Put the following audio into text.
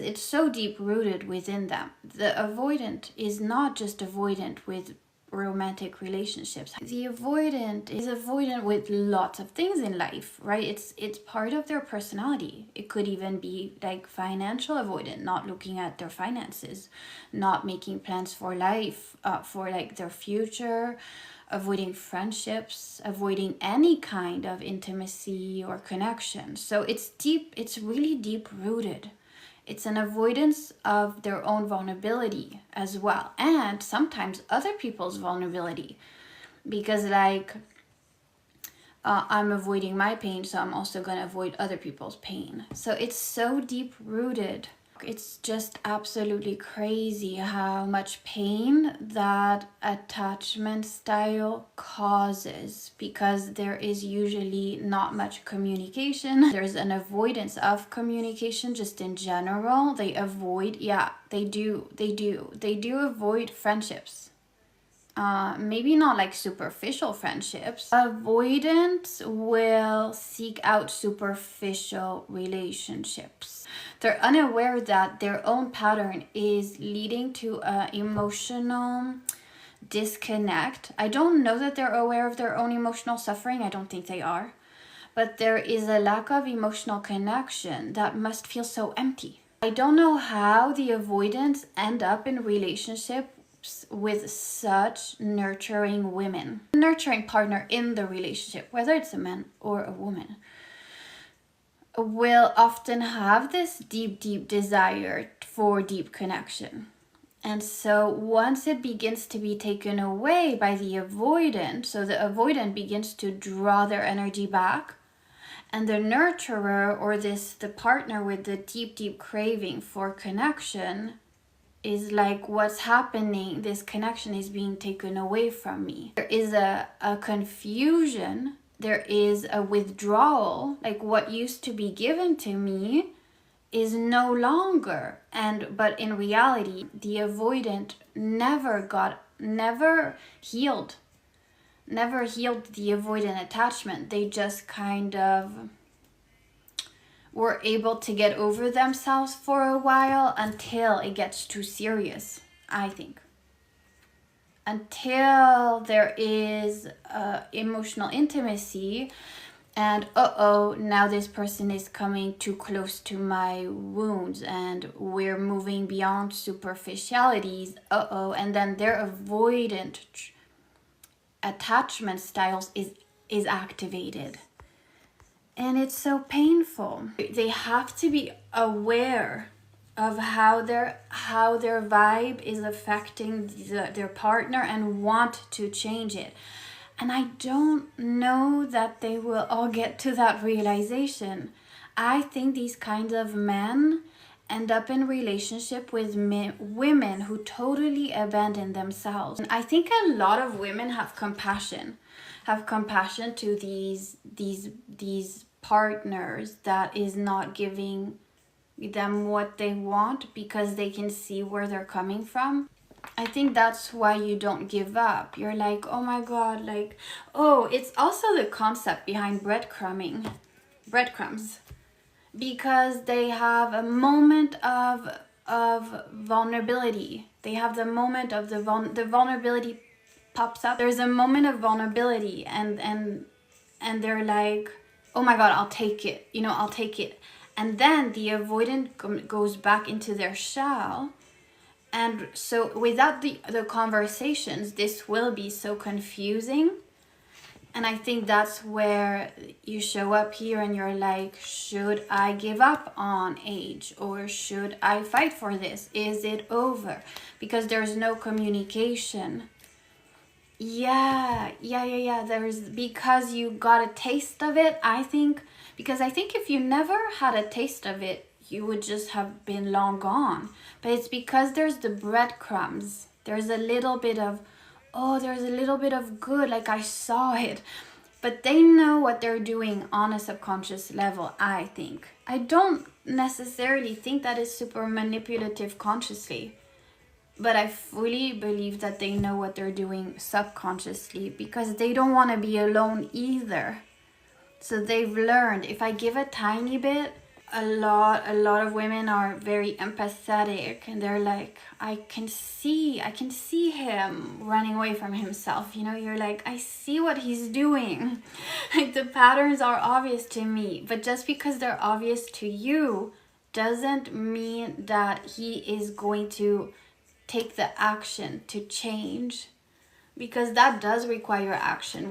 it's so deep rooted within them. The avoidant is not just avoidant with romantic relationships. The avoidant is avoidant with lots of things in life, right? It's part of their personality. It could even be like financial avoidant, not looking at their finances, not making plans for life, for like their future, avoiding friendships, avoiding any kind of intimacy or connection. So it's deep, it's really deep rooted. It's an avoidance of their own vulnerability as well, and sometimes other people's vulnerability, because like I'm avoiding my pain, so I'm also going to avoid other people's pain. So it's so deep rooted. It's just absolutely crazy how much pain that attachment style causes, because there is usually not much communication. There's an avoidance of communication just in general. They avoid, they do avoid friendships. Maybe not like superficial friendships. Avoidants will seek out superficial relationships. They're unaware that their own pattern is leading to an emotional disconnect. I don't know that they're aware of their own emotional suffering. I don't think they are. But there is a lack of emotional connection that must feel so empty. I don't know how the avoidants end up in relationships with such nurturing women. A nurturing partner in the relationship, whether it's a man or a woman, will often have this deep desire for deep connection. And so once it begins to be taken away by the avoidant, so the avoidant begins to draw their energy back, and the nurturer, or the partner with the deep craving for connection, is like, what's happening? This connection is being taken away from me. There is a confusion. There is a withdrawal. Like, what used to be given to me is no longer. But in reality, the avoidant never healed the avoidant attachment. They just kind of were able to get over themselves for a while until it gets too serious, I think. Until there is emotional intimacy, and now this person is coming too close to my wounds, and we're moving beyond superficialities, and then their avoidant attachment styles is activated. And it's so painful. They have to be aware of how their vibe is affecting their partner and want to change it. And I don't know that they will all get to that realization. I think these kinds of men end up in relationship with women who totally abandon themselves. And I think a lot of women have compassion to these partners that is not giving them what they want, because they can see where they're coming from. I think that's why you don't give up. You're like, oh my God, like, it's also the concept behind breadcrumbs, because they have a moment of vulnerability. They have the moment of the vulnerability pops up. There's a moment of vulnerability, and they're like, oh my God, I'll take it. I'll take it. And then the avoidant goes back into their shell. And so without the conversations, this will be so confusing. And I think that's where you show up here and you're like, should I give up on age, or should I fight for this? Is it over? Because there's no communication. Yeah. Because you got a taste of it, I think. Because I think if you never had a taste of it, you would just have been long gone. But it's because there's the breadcrumbs. There's a little bit of good, like I saw it. But they know what they're doing on a subconscious level, I think. I don't necessarily think that is super manipulative consciously. But I fully believe that they know what they're doing subconsciously, because they don't want to be alone either. So they've learned, if I give a tiny bit a lot of women are very empathetic, and they're like, I can see him running away from himself, you know. You're like, I see what he's doing. Like, the patterns are obvious to me, but just because they're obvious to you doesn't mean that he is going to take the action to change, because that does require action.